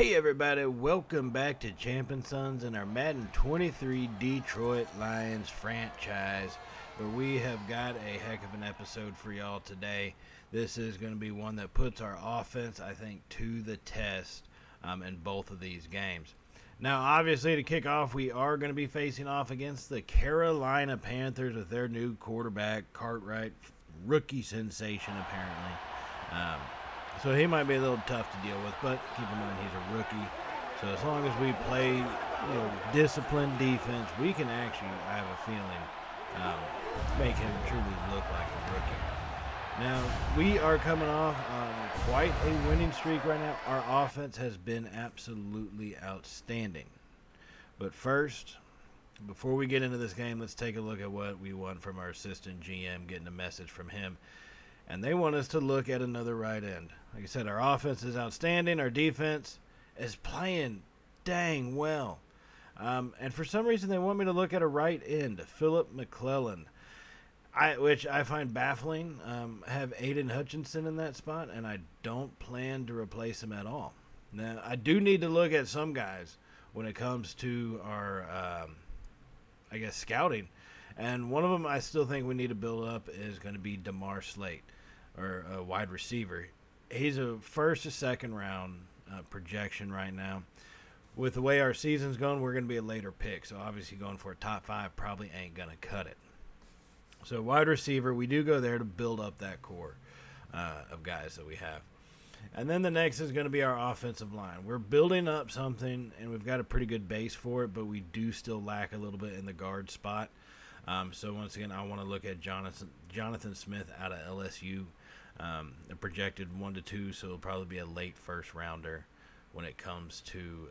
Hey everybody, welcome back to Champ & Sons and our Madden 23 Detroit Lions franchise, where we have got a heck of an episode for y'all today. This is going to be one that puts our offense, I think, to the test in both of these games. Now, obviously, to kick off, we are going to be facing off against the Carolina Panthers with their new quarterback, Cartwright, rookie sensation apparently. So he might be a little tough to deal with, but keep in mind he's a rookie. So as long as we play, disciplined defense, we can actually, I have a feeling, make him truly look like a rookie. Now, we are coming off on quite a winning streak right now. Our offense has been absolutely outstanding. But first, before we get into this game, let's take a look at what we want from our assistant GM, getting a message from him. And they want us to look at another right end. Like I said, our offense is outstanding. Our defense is playing dang well. And for some reason, they want me to look at a right end, Philip McClellan, which I find baffling. Have Aiden Hutchinson in that spot, and I don't plan to replace him at all. Now, I do need to look at some guys when it comes to our, scouting. And one of them I still think we need to build up is going to be DeMar Slate, or a wide receiver. He's a first or second round projection right now. With the way our season's going, we're going to be a later pick. So obviously going for a top 5 probably ain't going to cut it. So wide receiver, we do go there to build up that core of guys that we have. And then the next is going to be our offensive line. We're building up something, and we've got a pretty good base for it, but we do still lack a little bit in the guard spot. So once again, I want to look at Jonathan Smith out of LSU, a projected 1 to 2, so it'll probably be a late first rounder when it comes to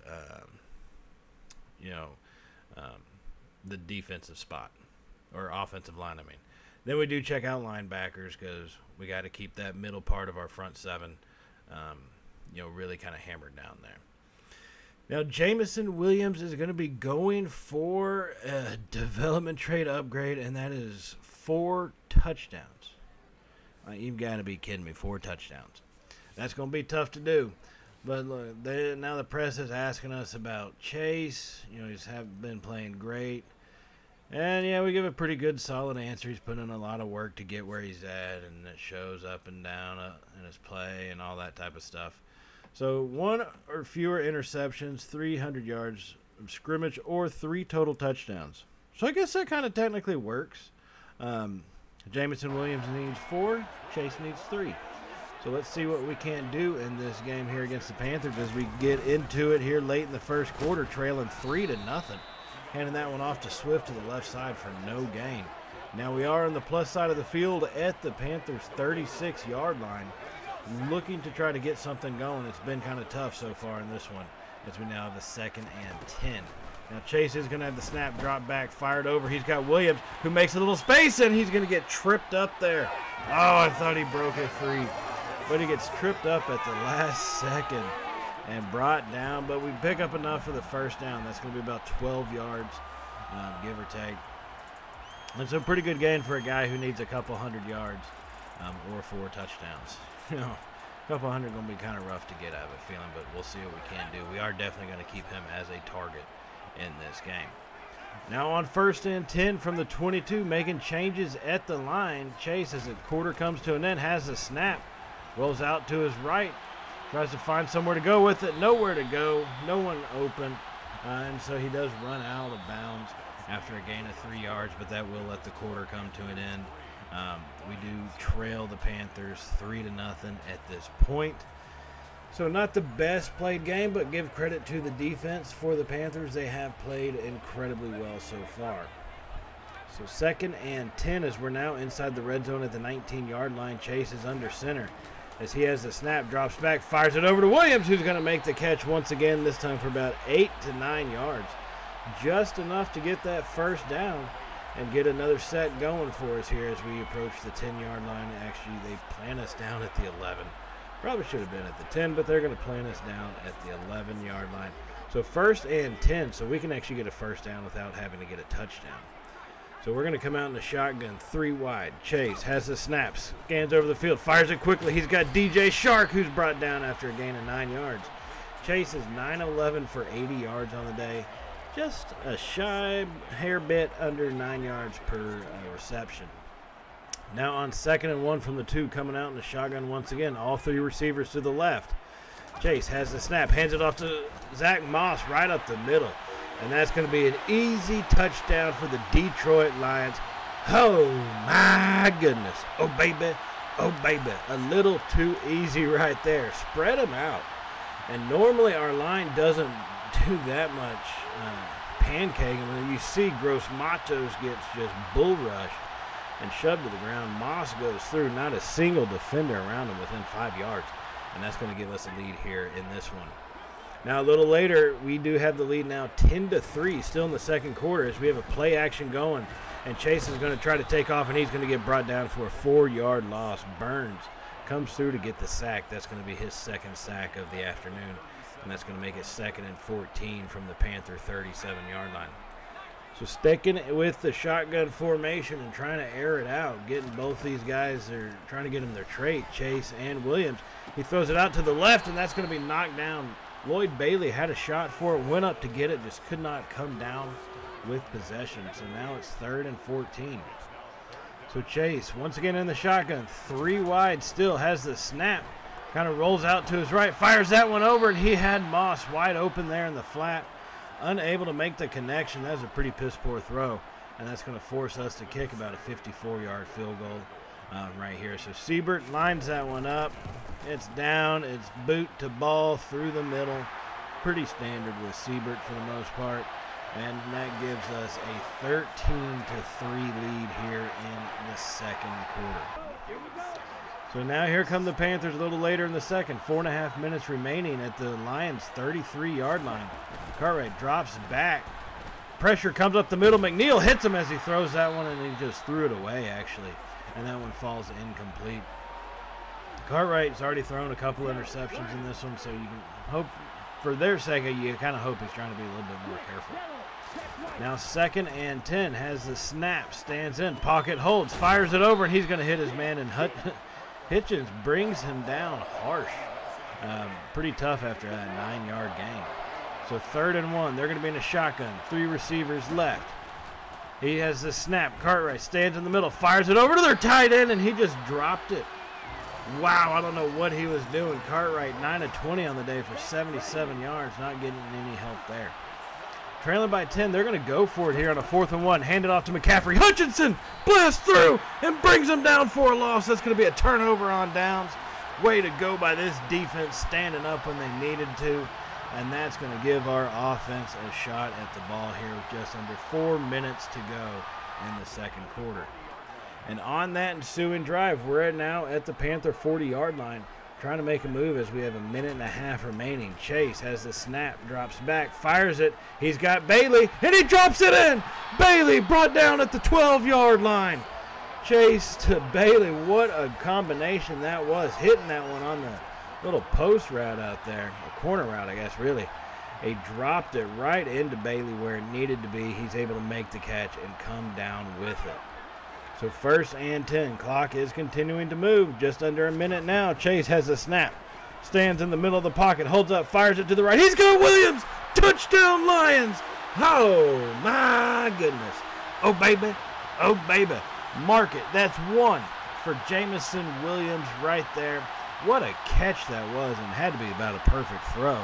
the defensive spot or offensive line. Then we do check out linebackers because we got to keep that middle part of our front seven, really kind of hammered down there. Now, Jameson Williams is going to be going for a development trade upgrade, and that is 4 touchdowns. You've got to be kidding me, 4 touchdowns. That's going to be tough to do. But look, now the press is asking us about Chase. He's been playing great. And, yeah, we give a pretty good, solid answer. He's put in a lot of work to get where he's at, and it shows up and down in his play and all that type of stuff. So 1 or fewer interceptions, 300 yards of scrimmage, or 3 total touchdowns. So I guess that kind of technically works. Jameson Williams needs 4. Chase needs 3. So let's see what we can do in this game here against the Panthers as we get into it here late in the first quarter, trailing 3-0. Handing that one off to Swift to the left side for no gain. Now we are on the plus side of the field at the Panthers' 36-yard line, looking to try to get something going. It's been kind of tough so far in this one as we now have a 2nd and 10. Now Chase is going to have the snap, drop back, fired over. He's got Williams, who makes a little space, and he's going to get tripped up there. Oh, I thought he broke it free. But he gets tripped up at the last second and brought down. But we pick up enough for the first down. That's going to be about 12 yards, give or take. It's a pretty good gain for a guy who needs a couple hundred yards or 4 touchdowns. A couple hundred going to be kind of rough to get, I have a feeling, but we'll see what we can do. We are definitely going to keep him as a target in this game. Now on 1st and 10 from the 22, making changes at the line. Chase, as the quarter comes to an end, has the snap, rolls out to his right, tries to find somewhere to go with it. Nowhere to go, no one open, and so he does run out of bounds after a gain of 3 yards, but that will let the quarter come to an end. We do trail the Panthers 3-0 at this point. So not the best played game, but give credit to the defense for the Panthers. They have played incredibly well so far. So 2nd and 10 as we're now inside the red zone at the 19-yard line. Chase is under center as he has the snap, drops back, fires it over to Williams, who's going to make the catch once again, this time for about 8 to 9 yards. Just enough to get that first down and get another set going for us here as we approach the 10-yard line. Actually, they plant us down at the 11. Probably should have been at the 10, but they're going to plant us down at the 11-yard line. So 1st and 10, so we can actually get a first down without having to get a touchdown. So we're going to come out in the shotgun, 3 wide. Chase has the snaps, scans over the field, fires it quickly. He's got DJ Shark, who's brought down after a gain of 9 yards. Chase is 9-11 for 80 yards on the day. Just a shy hair bit under 9 yards per reception. Now on 2nd and 1 from the 2, coming out in the shotgun once again. All 3 receivers to the left. Chase has the snap, hands it off to Zach Moss right up the middle. And that's going to be an easy touchdown for the Detroit Lions. Oh, my goodness. Oh, baby. Oh, baby. A little too easy right there. Spread them out. And normally our line doesn't do that much pancaking. When you see Gross Matos gets just bull rushed and shoved to the ground, Moss goes through, not a single defender around him within 5 yards. And that's going to give us a lead here in this one. Now, a little later, we do have the lead now 10-3, still in the second quarter, as we have a play action going. And Chase is going to try to take off, and he's going to get brought down for a 4-yard loss. Burns comes through to get the sack. That's going to be his 2nd sack of the afternoon. And that's going to make it 2nd and 14 from the Panther 37-yard line. So sticking with the shotgun formation and trying to air it out, getting both these guys, they're trying to get them their trait, Chase and Williams. He throws it out to the left, and that's going to be knocked down. Lloyd Bailey had a shot for it, went up to get it, just could not come down with possession. So now it's 3rd and 14. So Chase, once again in the shotgun, 3 wide still, has the snap. Kind of rolls out to his right, fires that one over, and he had Moss wide open there in the flat. Unable to make the connection. That was a pretty piss-poor throw, and that's going to force us to kick about a 54-yard field goal right here. So Siebert lines that one up. It's down. It's boot to ball through the middle. Pretty standard with Siebert for the most part. And that gives us a 13-3 lead here in the second quarter. So now here come the Panthers a little later in the second. 4.5 minutes remaining at the Lions' 33-yard line. Cartwright drops back. Pressure comes up the middle. McNeil hits him as he throws that one, and he just threw it away, actually. And that one falls incomplete. Cartwright's already thrown a couple interceptions in this one, so you can hope, for their sake, you kind of hope he's trying to be a little bit more careful. Now 2nd and 10, has the snap, stands in, pocket holds, fires it over, and he's going to hit his man, and Hitchens brings him down harsh. Pretty tough after that 9-yard gain. So 3rd and 1, they're going to be in a shotgun, 3 receivers left. He has the snap, Cartwright stands in the middle, fires it over to their tight end, and he just dropped it. Wow, I don't know what he was doing. Cartwright 9 of 20 on the day for 77 yards, not getting any help there. Trailing by 10, they're going to go for it here on a 4th and 1. Hand it off to McCaffrey. Hutchinson blasts through and brings them down for a loss. That's going to be a turnover on downs. Way to go by this defense, standing up when they needed to. And that's going to give our offense a shot at the ball here with just under 4 minutes to go in the second quarter. And on that ensuing drive, we're now at the Panther 40-yard line, trying to make a move as we have a minute and a half remaining. Chase has the snap, drops back, fires it. He's got Bailey, and he drops it in. Bailey brought down at the 12-yard line. Chase to Bailey. What a combination that was, hitting that one on the little post route out there, a corner route, I guess, really. He dropped it right into Bailey where it needed to be. He's able to make the catch and come down with it. So 1st and 10. Clock is continuing to move. Just under a minute now. Chase has a snap. Stands in the middle of the pocket. Holds up. Fires it to the right. He's got Williams. Touchdown Lions. Oh, my goodness. Oh, baby. Oh, baby. Mark it. That's 1 for Jameson Williams right there. What a catch that was, and had to be about a perfect throw.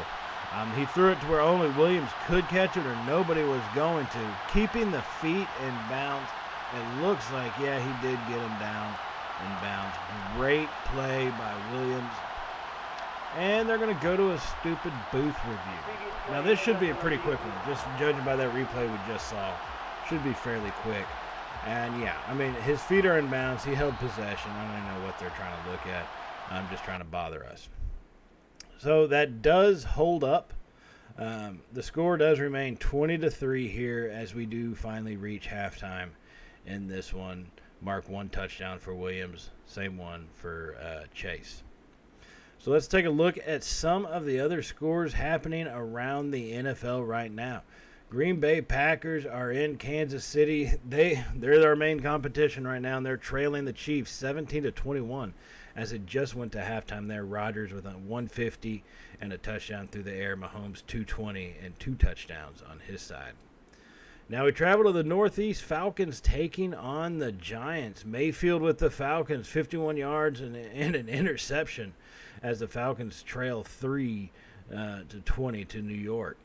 He threw it to where only Williams could catch it or nobody was going to. Keeping the feet in bounds. It looks like, yeah, he did get him down in bounds. Great play by Williams. And they're going to go to a stupid booth review. Now, this should be a pretty quick one, just judging by that replay we just saw. Should be fairly quick. And, yeah, I mean, his feet are in bounds. He held possession. I don't even know what they're trying to look at. I'm just trying to bother us. So that does hold up. The score does remain 20-3 here as we do finally reach halftime in this one. Mark 1 touchdown for Williams, same one for Chase. So let's take a look at some of the other scores happening around the NFL right now. Green Bay Packers are in Kansas City. They're our main competition right now, and they're trailing the Chiefs 17-21. As it just went to halftime there, Rodgers with a 150 and a touchdown through the air. Mahomes 220 and 2 touchdowns on his side. Now we travel to the Northeast. Falcons taking on the Giants. Mayfield with the Falcons, 51 yards and an interception as the Falcons trail 3-20 to New York.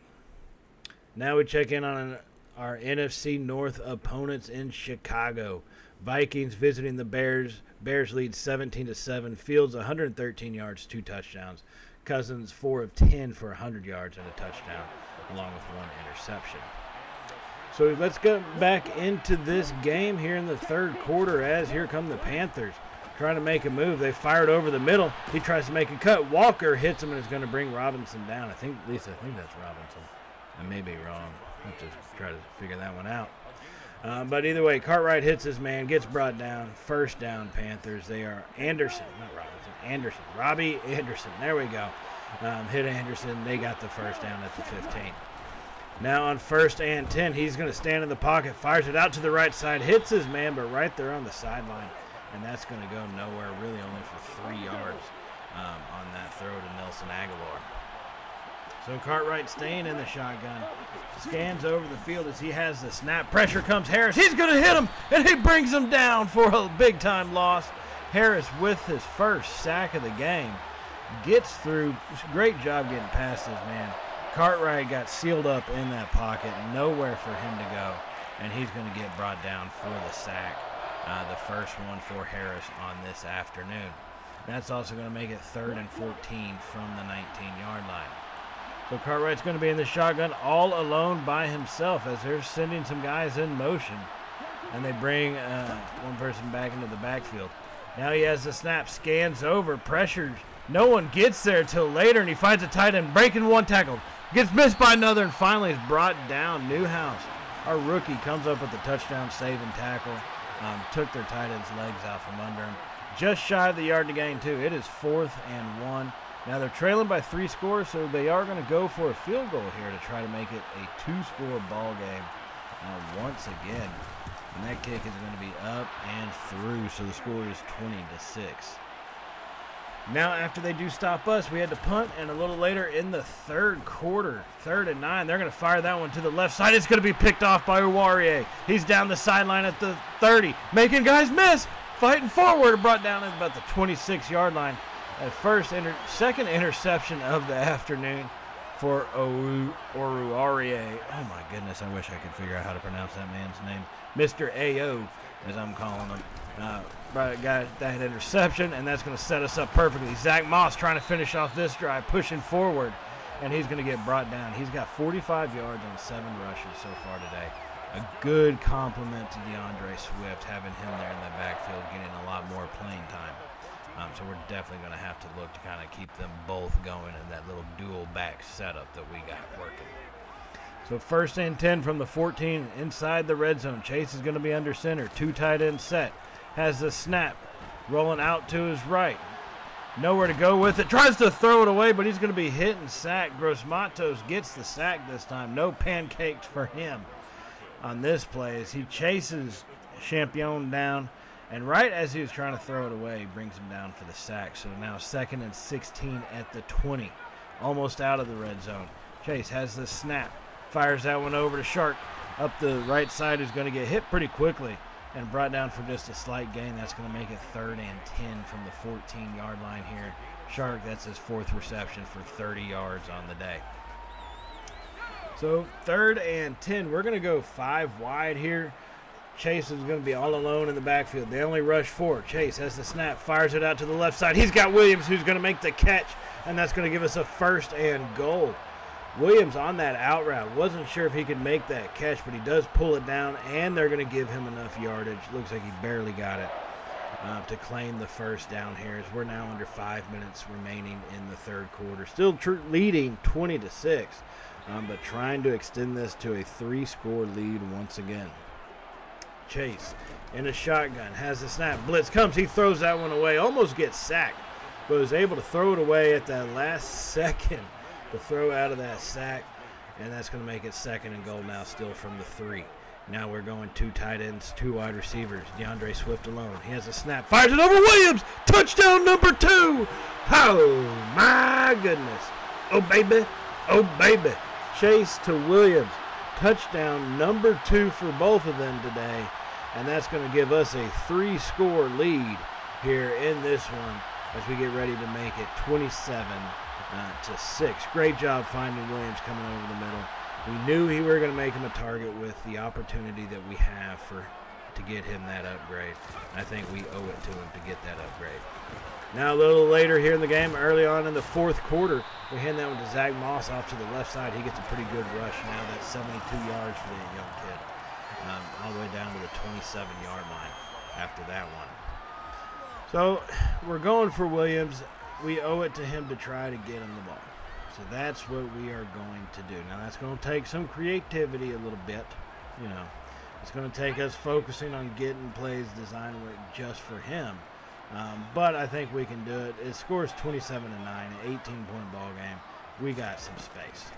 Now we check in on our NFC North opponents in Chicago. Vikings visiting the Bears. Bears lead 17-7. Fields 113 yards, 2 touchdowns. Cousins 4 of 10 for 100 yards and a touchdown, along with 1 interception. So let's go back into this game here in the third quarter as here come the Panthers trying to make a move. They fired over the middle. He tries to make a cut. Walker hits him and is going to bring Robinson down. I think that's Robinson. I may be wrong. I'll have to try to figure that one out. But either way, Cartwright hits his man, gets brought down. First down, Panthers. They are Robbie Anderson. There we go. Hit Anderson. They got the first down at the 15. Now on 1st and 10, he's going to stand in the pocket, fires it out to the right side, hits his man, but right there on the sideline. And that's going to go nowhere, really only for 3 yards on that throw to Nelson Aguilar. So Cartwright staying in the shotgun, scans over the field as he has the snap. Pressure comes Harris. He's going to hit him, and he brings him down for a big-time loss. Harris with his first sack of the game gets through. Great job getting past his man. Cartwright got sealed up in that pocket, nowhere for him to go, and he's going to get brought down for the sack, the first one for Harris on this afternoon. That's also going to make it 3rd and 14 from the 19-yard line. So Cartwright's going to be in the shotgun all alone by himself as they're sending some guys in motion, and they bring one person back into the backfield. Now he has the snap, scans over, pressures. No one gets there till later, and he finds a tight end, breaking one tackle. Gets missed by another, and finally is brought down. Newhouse, our rookie, comes up with a touchdown saving tackle. Took their tight end's legs out from under him. Just shy of the yard to gain, too. It is 4th and 1. Now they're trailing by 3 scores, so they are going to go for a field goal here to try to make it a 2-score ball game once again. And that kick is going to be up and through, so the score is 20-6. Now, after they do stop us, we had to punt, and a little later in the third quarter, 3rd and 9, they're going to fire that one to the left side. It's going to be picked off by Uwarie. He's down the sideline at the 30, making guys miss, fighting forward, brought down at about the 26-yard line. Second interception of the afternoon for Uwarie. Oh, my goodness, I wish I could figure out how to pronounce that man's name. Mr. A.O., as I'm calling him. Got that interception, and that's going to set us up perfectly. Zach Moss trying to finish off this drive, pushing forward, and he's going to get brought down. He's got 45 yards on 7 rushes so far today. A good compliment to DeAndre Swift, having him there in the backfield, getting a lot more playing time. So we're definitely going to have to look to kind of keep them both going in that little dual back setup that we got working. So 1st and 10 from the 14 inside the red zone. Chase is going to be under center. 2 tight end set. Has the snap. Rolling out to his right. Nowhere to go with it. Tries to throw it away, but he's going to be hit and sacked. Gross-Matos gets the sack this time. No pancakes for him on this play as he chases Champion down. And right as he was trying to throw it away, he brings him down for the sack. So now 2nd and 16 at the 20. Almost out of the red zone. Chase has the snap. Fires that one over to Shark. Up the right side is going to get hit pretty quickly and brought down for just a slight gain. That's going to make it 3rd and 10 from the 14-yard line here. Shark, that's his 4th reception for 30 yards on the day. So 3rd and 10. We're going to go 5 wide here. Chase is going to be all alone in the backfield. They only rush 4. Chase has the snap, fires it out to the left side. He's got Williams who's going to make the catch, and that's going to give us a 1st and goal. Williams on that out route. Wasn't sure if he could make that catch, but he does pull it down, and they're going to give him enough yardage. Looks like he barely got it to claim the first down here as we're now under 5 minutes remaining in the third quarter. Still leading 20-6, but trying to extend this to a 3-score lead once again. Chase in a shotgun, has the snap, blitz comes, he throws that one away, almost gets sacked, but was able to throw it away at that last second to throw out of that sack, and that's going to make it 2nd and goal now still from the 3. Now we're going 2 tight ends, 2 wide receivers. DeAndre Swift alone. He has a snap. Fires it over Williams. Touchdown number 2. Oh, my goodness. Oh, baby. Oh, baby. Chase to Williams. Touchdown number 2 for both of them today. And that's going to give us a 3-score lead here in this one as we get ready to make it 27-6. Great job finding Williams coming over the middle. We knew we were going to make him a target with the opportunity that we have to get him that upgrade. I think we owe it to him to get that upgrade. Now a little later here in the game, early on in the 4th quarter, we hand that one to Zach Moss off to the left side. He gets a pretty good rush now. That's 72 yards for the young kid. All the way down to the 27-yard line after that one. So we're going for Williams. We owe it to him to try to get him the ball. So that's what we are going to do. Now that's going to take some creativity a little bit. You know, it's going to take us focusing on getting plays designed just for him. But I think we can do it. It scores 27-9, an 18-point ball game. We got some space.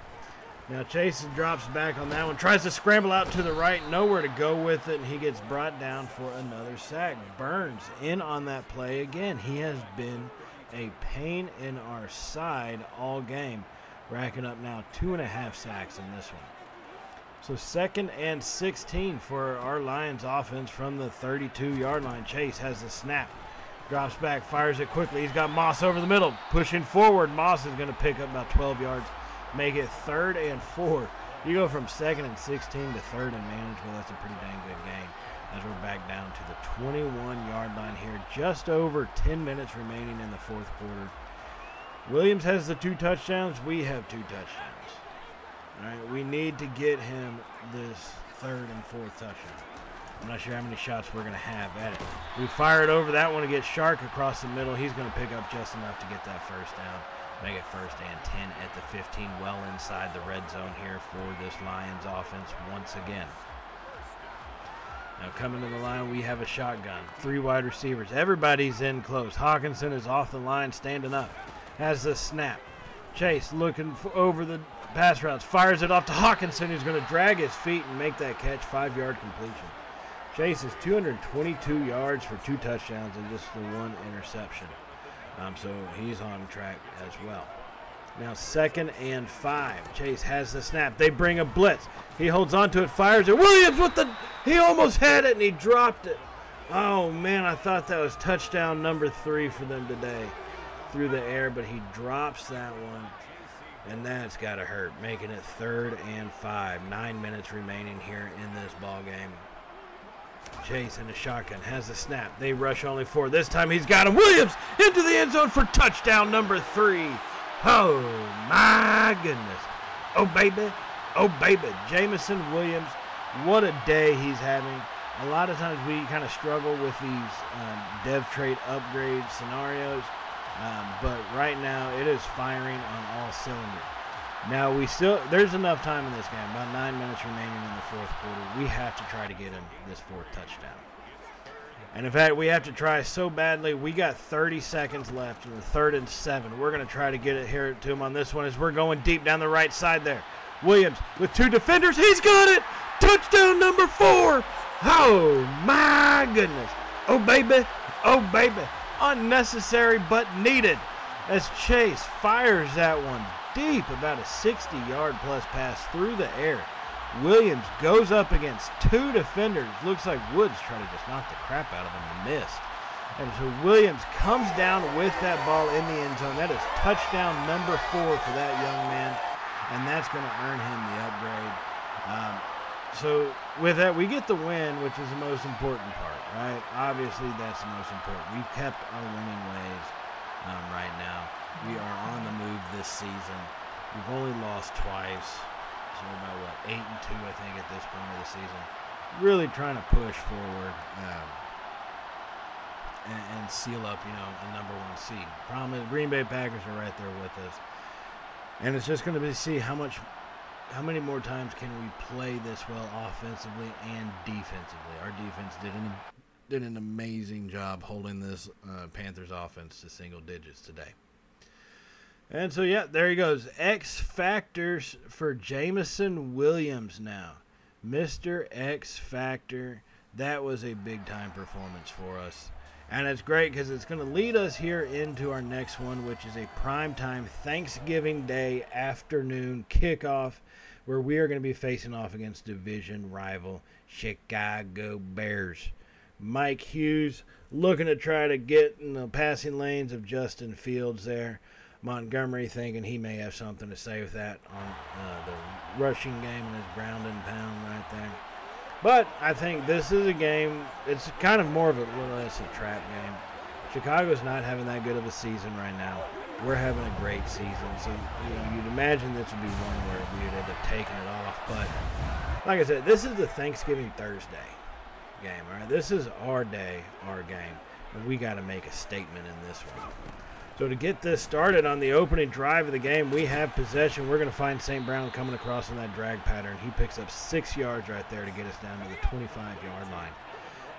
Now Chase drops back on that one, tries to scramble out to the right, nowhere to go with it, and he gets brought down for another sack. Burns in on that play again. He has been a pain in our side all game, racking up now 2.5 sacks in this one. So 2nd and 16 for our Lions offense from the 32-yard line. Chase has the snap, drops back, fires it quickly. He's got Moss over the middle, pushing forward. Moss is going to pick up about 12 yards. Make it 3rd and 4. You go from 2nd and 16 to 3rd and manageable. That's a pretty dang good game as we're back down to the 21-yard line here. Just over 10 minutes remaining in the 4th quarter. Williams has the 2 touchdowns. We have 2 touchdowns. All right, we need to get him this 3rd and 4th touchdown. I'm not sure how many shots we're going to have at it. We fire it over that one to get Shark across the middle. He's going to pick up just enough to get that 1st down. Make it 1st and 10 at the 15, well inside the red zone here for this Lions offense once again. Now coming to the line, we have a shotgun. 3 wide receivers. Everybody's in close. Hawkinson is off the line, standing up. Has the snap. Chase looking over the pass routes. Fires it off to Hawkinson, who's going to drag his feet and make that catch. 5-yard completion. Chase is 222 yards for 2 touchdowns and just the 1 interception. So he's on track as well. Now 2nd and 5. Chase has the snap. They bring a blitz. He holds on to it, fires it. Williams with the, he almost had it and he dropped it. Oh man, I thought that was touchdown number 3 for them today through the air, but he drops that one. And that's got to hurt, making it 3rd and 5. 9 minutes remaining here in this ball game. Chase in the shotgun has the snap. They rush only 4. This time he's got him. Williams into the end zone for touchdown number 3. Oh, my goodness. Oh, baby. Oh, baby. Jameson Williams, what a day he's having. A lot of times we kind of struggle with these dev trait upgrade scenarios, but right now it is firing on all cylinders. Now there's enough time in this game, about 9 minutes remaining in the 4th quarter. We have to try to get him this 4th touchdown. And in fact, we have to try so badly. We got 30 seconds left in the 3rd and 7. We're going to try to get it here to him on this one as we're going deep down the right side there. Williams with 2 defenders. He's got it. Touchdown number 4. Oh, my goodness. Oh, baby. Oh, baby. Unnecessary but needed as Chase fires that one deep, about a 60-yard plus pass through the air. Williams goes up against 2 defenders. Looks like Woods trying to just knock the crap out of him and missed. And so Williams comes down with that ball in the end zone. That is touchdown number 4 for that young man, and that's going to earn him the upgrade. So with that, we get the win, which is the most important part, right? Obviously, that's the most important. We've kept our winning ways right now. We are on the move this season. We've only lost twice. So about, 8-2, I think, at this point of the season. Really trying to push forward and seal up, a number 1 seed. Problem is, Green Bay Packers are right there with us. And it's just going to be to see how many more times can we play this well offensively and defensively. Our defense did an amazing job holding this Panthers offense to single digits today. And so, yeah, there he goes. X factors for Jameson Williams now. Mr. X Factor. That was a big-time performance for us. And it's great because it's going to lead us here into our next one, which is a primetime Thanksgiving Day afternoon kickoff where we are going to be facing off against division rival Chicago Bears. Mike Hughes looking to try to get in the passing lanes of Justin Fields there. Montgomery thinking he may have something to say with that on the rushing game and his ground and pound right there. But I think this is a game, it's kind of more of a trap game. Chicago's not having that good of a season right now. We're having a great season. So you'd imagine this would be one where we would end up taking it off. But like I said, this is the Thanksgiving Thursday game. All right, this is our day, our game. And we got to make a statement in this one. So to get this started on the opening drive of the game, we have possession. We're going to find St. Brown coming across in that drag pattern. He picks up 6 yards right there to get us down to the 25-yard line.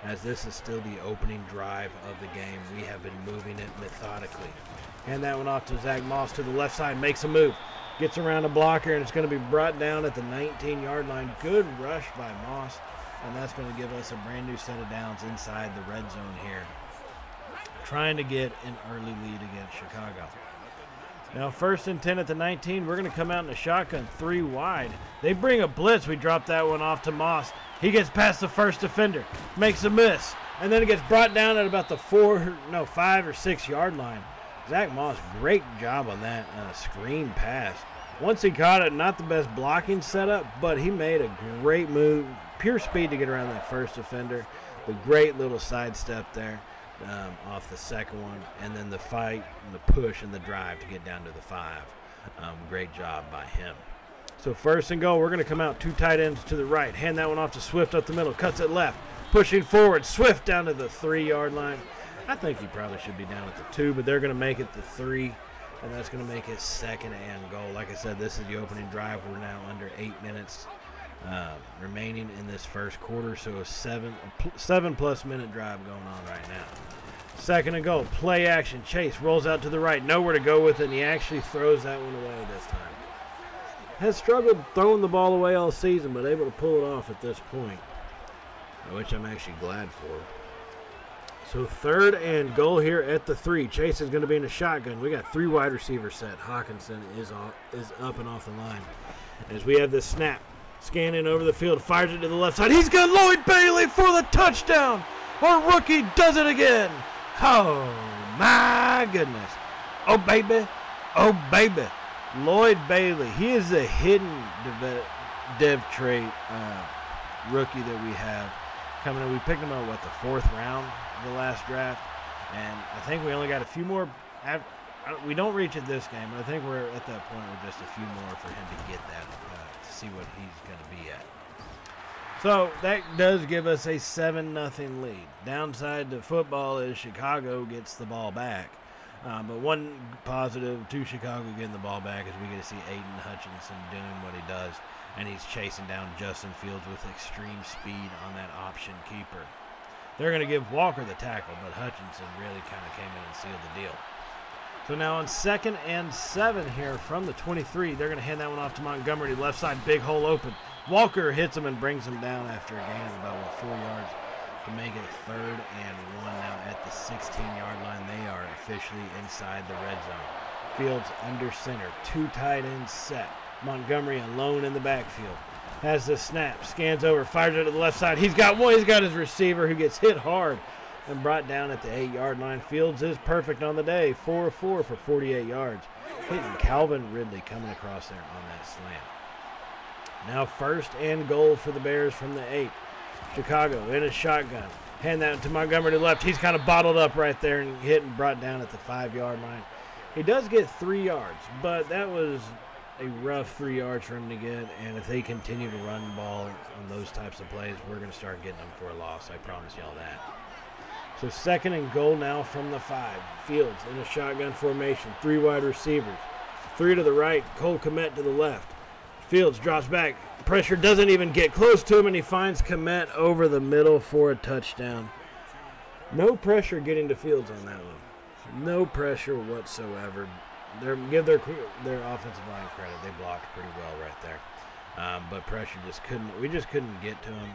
As this is still the opening drive of the game, we have been moving it methodically. Hand that one off to Zach Moss to the left side, makes a move. Gets around a blocker, and it's going to be brought down at the 19-yard line. Good rush by Moss, and that's going to give us a brand new set of downs inside the red zone here, trying to get an early lead against Chicago. Now 1st and 10 at the 19. We're going to come out in a shotgun, 3 wide. They bring a blitz. We drop that one off to Moss. He gets past the first defender, makes a miss, and then it gets brought down at about the 5 or 6 yard line. Zach Moss, great job on that screen pass. Once he caught it, not the best blocking setup, but he made a great move, pure speed to get around that first defender. The great little sidestep there. Off the second one, and then the fight and the push and the drive to get down to the 5. Great job by him. So 1st and goal, we're going to come out 2 tight ends to the right. Hand that one off to Swift up the middle. Cuts it left. Pushing forward. Swift down to the 3-yard line. I think he probably should be down at the 2, but they're going to make it the 3, and that's going to make it 2nd and goal. Like I said, this is the opening drive. We're now under 8 minutes remaining in this first quarter, so a 7+ minute drive going on right now. 2nd and goal, play action. Chase rolls out to the right, nowhere to go with it, and he actually throws that one away this time. Has struggled throwing the ball away all season, but able to pull it off at this point, which I'm actually glad for. So 3rd and goal here at the 3. Chase is going to be in a shotgun. We got 3 wide receivers set. Hawkinson is up and off the line. As we have this snap, scanning over the field, fires it to the left side. He's got Lloyd Bailey for the touchdown. Our rookie does it again. Oh, my goodness. Oh, baby. Oh, baby. Lloyd Bailey. He is a hidden dev trait rookie that we have coming in. We picked him up, the 4th round of the last draft. And I think we only got a few more. We don't reach it this game, but I think we're at that point with just a few more for him to get that, to see what he's going to be at. So that does give us a 7-0 lead. Downside to football is Chicago gets the ball back. But one positive to Chicago getting the ball back is we get to see Aiden Hutchinson doing what he does, and he's chasing down Justin Fields with extreme speed on that option keeper. They're going to give Walker the tackle, but Hutchinson really kind of came in and sealed the deal. So now on 2nd and 7 here from the 23, they're going to hand that one off to Montgomery, left side, big hole open. Walker hits him and brings him down after a gain of about 4 yards to make it 3rd and 1 now at the 16-yard line. They are officially inside the red zone. Fields under center, 2 tight ends set. Montgomery alone in the backfield. Has the snap, scans over, fires it to the left side. He's got his receiver who gets hit hard and brought down at the 8-yard line. Fields is perfect on the day, 4 of 4 for 48 yards. Hitting Calvin Ridley coming across there on that slant. Now 1st and goal for the Bears from the 8. Chicago in a shotgun. Hand that to Montgomery to the left. He's kind of bottled up right there and hit and brought down at the 5-yard line. He does get 3 yards, but that was a rough 3 yards for him to get, and if they continue to run the ball on those types of plays, we're going to start getting them for a loss. I promise y'all that. So 2nd and goal now from the 5. Fields in a shotgun formation. 3 wide receivers. 3 to the right. Cole Kmet to the left. Fields drops back. Pressure doesn't even get close to him, and he finds Kmet over the middle for a touchdown. No pressure getting to Fields on that one. No pressure whatsoever. Give their offensive line credit. They blocked pretty well right there. but pressure we just couldn't get to him,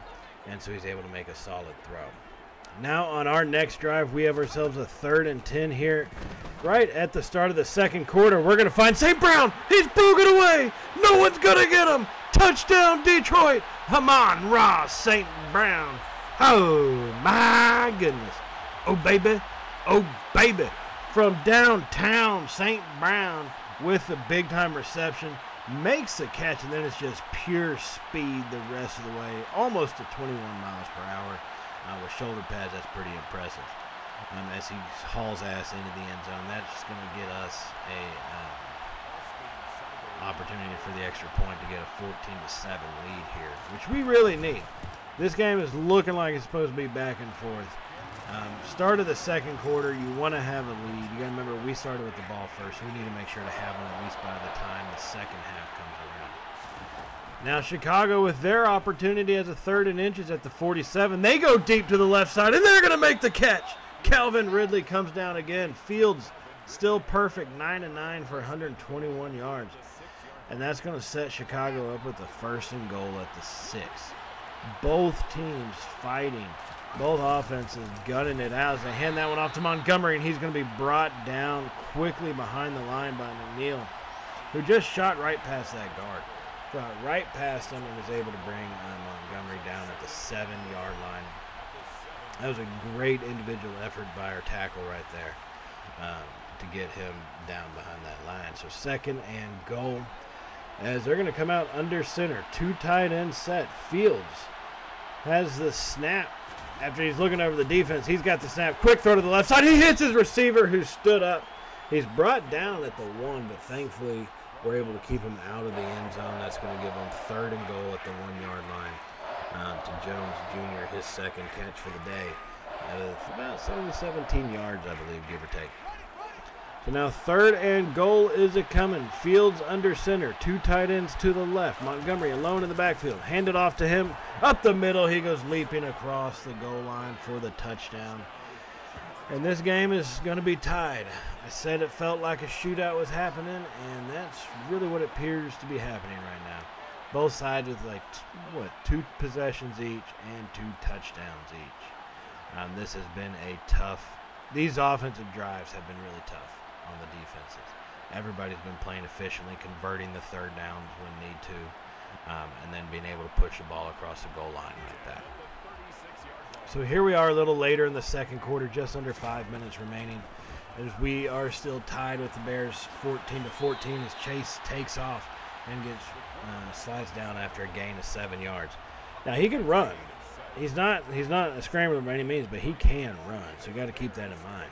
and so he's able to make a solid throw. Now on our next drive, we have ourselves a 3rd and 10 here. Right at the start of the second quarter, we're going to find St. Brown. He's broken away. No one's going to get him. Touchdown, Detroit. Come on, Ross St. Brown. Oh, my goodness. Oh, baby. Oh, baby. From downtown, St. Brown with the big-time reception. Makes the catch, and then it's just pure speed the rest of the way. Almost to 21 miles per hour. With shoulder pads, that's pretty impressive. As he hauls ass into the end zone, that's going to get us a opportunity for the extra point to get a 14-7 lead here, which we really need. This game is looking like it's supposed to be back and forth. Start of the second quarter, you want to have a lead. You got to remember we started with the ball first, so we need to make sure to have one at least by the time the second half comes around. Now Chicago with their opportunity as a 3rd and inches at the 47. They go deep to the left side, and they're going to make the catch. Calvin Ridley comes down again. Fields still perfect, 9-9 for 121 yards. And that's going to set Chicago up with the 1st and goal at the 6. Both teams fighting. Both offenses gunning it out as they hand that one off to Montgomery, and he's going to be brought down quickly behind the line by McNeil, who just shot right past that guard. Shot right past him and was able to bring Montgomery down at the 7-yard line. That was a great individual effort by our tackle right there to get him down behind that line. So 2nd and goal as they're going to come out under center. 2 tight end set. Fields has the snap. After he's looking over the defense, he's got the snap. Quick throw to the left side. He hits his receiver who stood up. He's brought down at the 1, but thankfully we're able to keep him out of the end zone. That's going to give him 3rd and goal at the 1-yard line to Jones Jr., his 2nd catch for the day. It's about 17 yards, I believe, give or take. So now 3rd and goal is a coming. Fields under center. 2 tight ends to the left. Montgomery alone in the backfield. Hand it off to him. Up the middle, he goes leaping across the goal line for the touchdown. And this game is going to be tied. I said it felt like a shootout was happening, and that's really what it appears to be happening right now. Both sides with 2 possessions each and 2 touchdowns each. This has been a tough. These offensive drives have been really tough on the defenses. Everybody's been playing efficiently, converting the 3rd downs when need to, and then being able to push the ball across the goal line like that. So here we are a little later in the second quarter, just under 5 minutes remaining, as we are still tied with the Bears 14-14 as Chase takes off and gets slides down after a gain of 7 yards. Now he can run. He's not a scrambler by any means, but he can run, so you got to keep that in mind.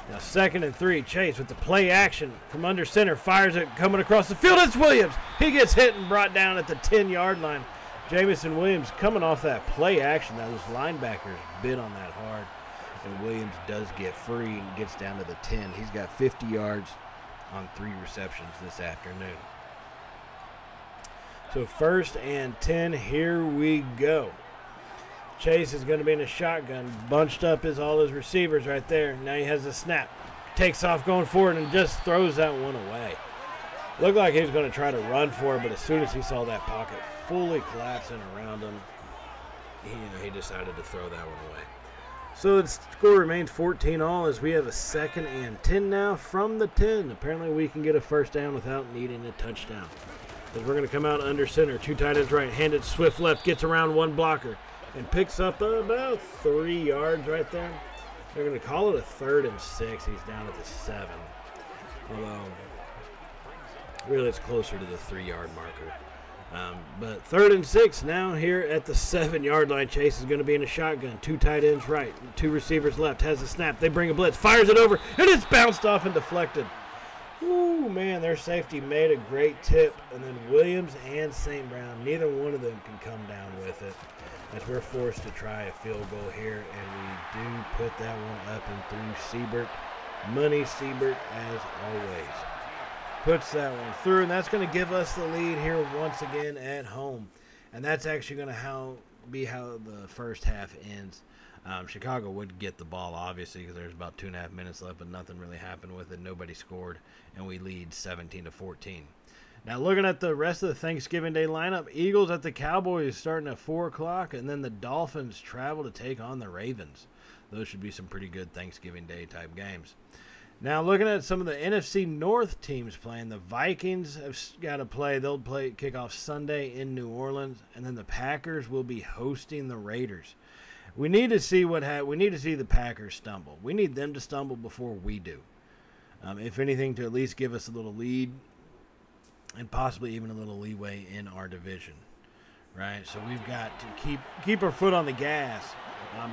Now 2nd and 3, Chase with the play action from under center, fires it coming across the field. It's Williams. He gets hit and brought down at the 10-yard line. Jameson Williams coming off that play action. Now those linebackers bit on that hard, and Williams does get free and gets down to the 10. He's got 50 yards on 3 receptions this afternoon. So 1st and 10, here we go. Chase is going to be in a shotgun. Bunched up is all his receivers right there. Now he has a snap. Takes off going forward and just throws that one away. Looked like he was going to try to run for it, but as soon as he saw that pocket fully collapsing around him, he decided to throw that one away. So the score remains 14-all as we have a 2nd and 10 now from the 10. Apparently we can get a 1st down without needing a touchdown. As we're going to come out under center. 2 tight ends right, handed swift left, gets around 1 blocker, and picks up about 3 yards right there. They're going to call it a 3rd and 6. He's down at the 7. Although, really it's closer to the 3-yard marker. But 3rd and 6 now here at the 7-yard line. Chase is going to be in a shotgun. 2 tight ends right, 2 receivers left. Has a snap. They bring a blitz. Fires it over, and it's bounced off and deflected. Ooh, man, their safety made a great tip. And then Williams and St. Brown, neither one of them can come down with it, as we're forced to try a field goal here, and we do put that one up and through Siebert. Money Siebert, as always. Puts that one through, and that's going to give us the lead here once again at home. And that's actually going to be how the first half ends. Chicago would get the ball, obviously, because there's about 2.5 minutes left, but nothing really happened with it. Nobody scored, and we lead 17-14. Now, looking at the rest of the Thanksgiving Day lineup, Eagles at the Cowboys starting at 4 o'clock, and then the Dolphins travel to take on the Ravens. Those should be some pretty good Thanksgiving Day type games. Now, looking at some of the NFC North teams playing, the Vikings have got to play. They'll play kickoff Sunday in New Orleans, and then the Packers will be hosting the Raiders. We need to see we need to see the Packers stumble. We need them to stumble before we do. If anything, to at least give us a little lead and possibly even a little leeway in our division, right? So we've got to keep our foot on the gas,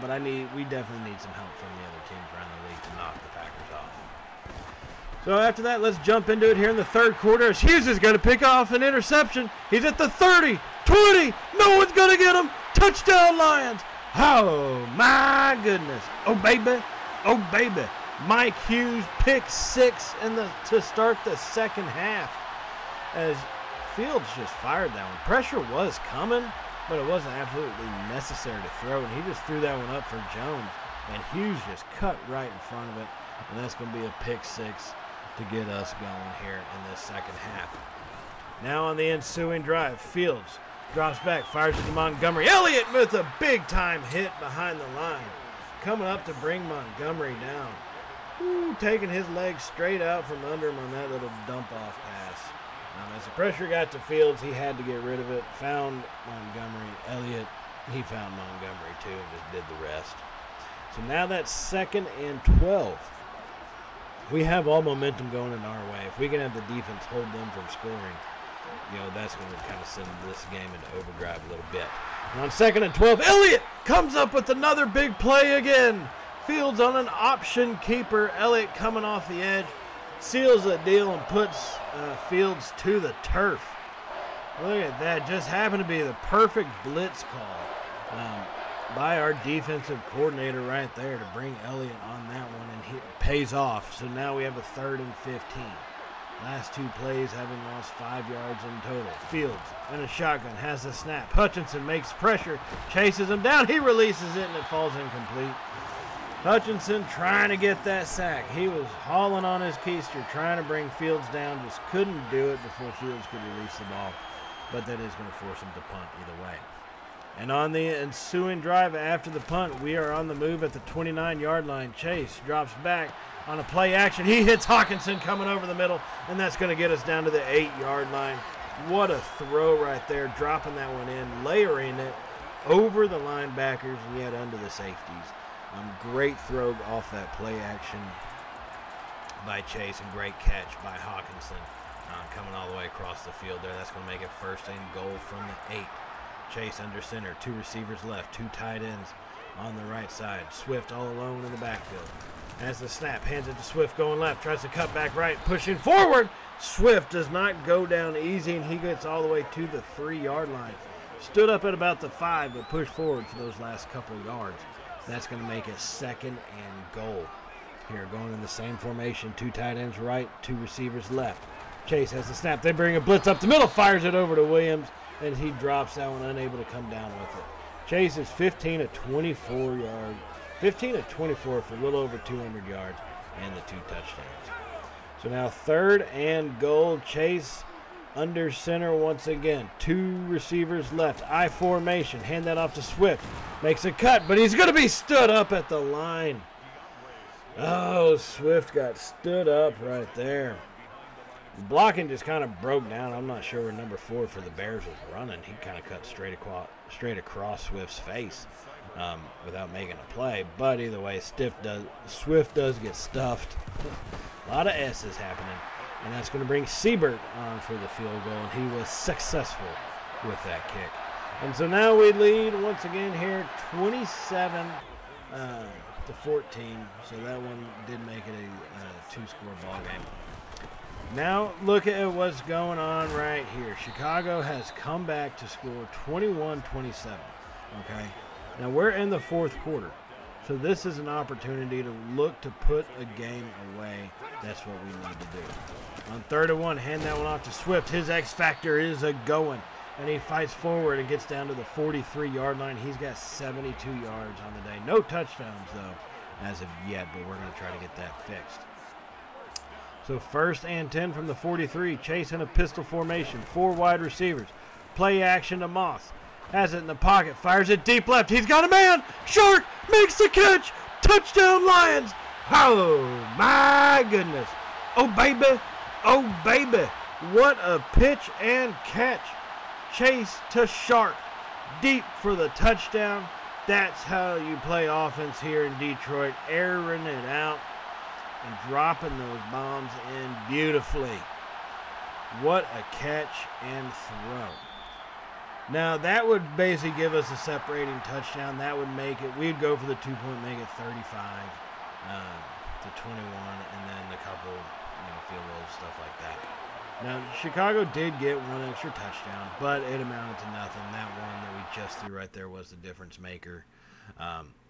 but we definitely need some help from the other teams around the league to knock the Packers off. So after that, let's jump into it here in the third quarter. As Hughes is going to pick off an interception. He's at the 30, 20. No one's going to get him. Touchdown, Lions. Oh, my goodness. Oh, baby. Oh, baby. Mike Hughes, pick 6 to start the second half. As Fields just fired that one. Pressure was coming, but it wasn't absolutely necessary to throw. And he just threw that one up for Jones. And Hughes just cut right in front of it. And that's going to be a pick 6 to get us going here in this second half. Now on the ensuing drive, Fields drops back, fires it to Montgomery. Elliott with a big-time hit behind the line. Coming up to bring Montgomery down. Ooh, taking his legs straight out from under him on that little dump-off pass. As the pressure got to Fields, he had to get rid of it. Found Montgomery. Elliott, he found Montgomery too and just did the rest. So now that's 2nd and 12. We have all momentum going in our way. If we can have the defense hold them from scoring, that's going to kind of send this game into overdrive a little bit. And on 2nd and 12, Elliott comes up with another big play again. Fields on an option keeper. Elliott coming off the edge, seals the deal and puts Fields to the turf. Look at that. Just happened to be the perfect blitz call by our defensive coordinator right there to bring Elliott on that one, and he pays off. So now we have a 3rd and 15. Last 2 plays having lost 5 yards in total. Fields in a shotgun has the snap. Hutchinson makes pressure, chases him down. He releases it, and it falls incomplete. Hutchinson trying to get that sack. He was hauling on his keister, trying to bring Fields down. Just couldn't do it before Fields could release the ball. But that is going to force him to punt either way. And on the ensuing drive after the punt, we are on the move at the 29-yard line. Chase drops back on a play action. He hits Hawkinson coming over the middle, and that's going to get us down to the 8-yard line. What a throw right there, dropping that one in, layering it over the linebackers and yet under the safeties. Great throw off that play action by Chase, and great catch by Hawkinson coming all the way across the field there. That's going to make it 1st and goal from the 8. Chase under center, 2 receivers left, 2 tight ends on the right side. Swift all alone in the backfield. Has the snap, hands it to Swift going left, tries to cut back right, pushing forward. Swift does not go down easy, and he gets all the way to the 3-yard line. Stood up at about the 5, but pushed forward for those last couple of yards. That's going to make it 2nd and goal. Here, going in the same formation, 2 tight ends right, 2 receivers left. Chase has the snap. They bring a blitz up the middle, fires it over to Williams, and he drops that one, unable to come down with it. Chase is 15 of 24 yards, 15 of 24 for a little over 200 yards and the 2 touchdowns. So now 3rd and goal. Chase under center once again. 2 receivers left. I formation. Hand that off to Swift. Makes a cut, but he's going to be stood up at the line. Oh, Swift got stood up right there. The blocking just kind of broke down. I'm not sure where number 4 for the Bears was running. He kind of cut straight across Swift's face without making a play. But either way, Swift does get stuffed. A lot of S's happening. And that's going to bring Siebert on for the field goal. And he was successful with that kick. And so now we lead once again here 27 to 14. So that one did make it a 2-score ball game. Now look at what's going on right here. Chicago has come back to score 21-27. Okay. Now we're in the 4th quarter. So this is an opportunity to look to put a game away. That's what we need to do. On 3rd and 1, hand that one off to Swift. His X factor is a going. And he fights forward and gets down to the 43-yard line. He's got 72 yards on the day. No touchdowns, though, as of yet, but we're going to try to get that fixed. So 1st and 10 from the 43. Chase in a pistol formation. 4 wide receivers. Play action to Moss. Has it in the pocket. Fires it deep left. He's got a man. Shark makes the catch. Touchdown Lions. Oh, my goodness. Oh, baby. Oh, baby. What a pitch and catch. Chase to Shark. Deep for the touchdown. That's how you play offense here in Detroit. Airing it out and dropping those bombs in beautifully. What a catch and throw. Now, that would basically give us a separating touchdown. That would make it, we'd go for the 2-point, make it 35 to 21, and then a couple, field goals, stuff like that. Now, Chicago did get 1 extra touchdown, but it amounted to nothing. That one that we just threw right there was the difference maker.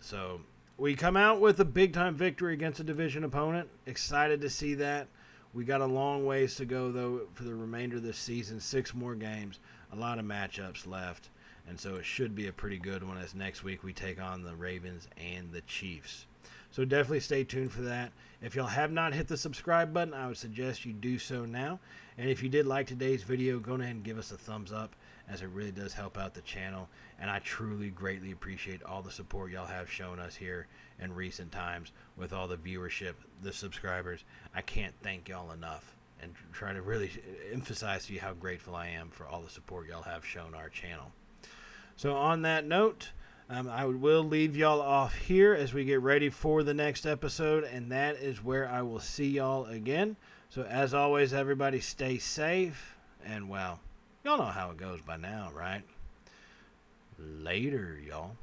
So we come out with a big-time victory against a division opponent. Excited to see that. We got a long ways to go, though, for the remainder of this season. 6 more games, a lot of matchups left, and so it should be a pretty good one as next week we take on the Ravens and the Chiefs. So definitely stay tuned for that. If y'all have not hit the subscribe button, I would suggest you do so now. And if you did like today's video, go ahead and give us a thumbs up, as it really does help out the channel. And I truly greatly appreciate all the support y'all have shown us here in recent times with all the viewership, the subscribers. I can't thank y'all enough, and try to really emphasize to you how grateful I am for all the support y'all have shown our channel. So on that note, I will leave y'all off here as we get ready for the next episode, and that is where I will see y'all again. So as always, everybody stay safe, and well, y'all know how it goes by now, right? Later, y'all.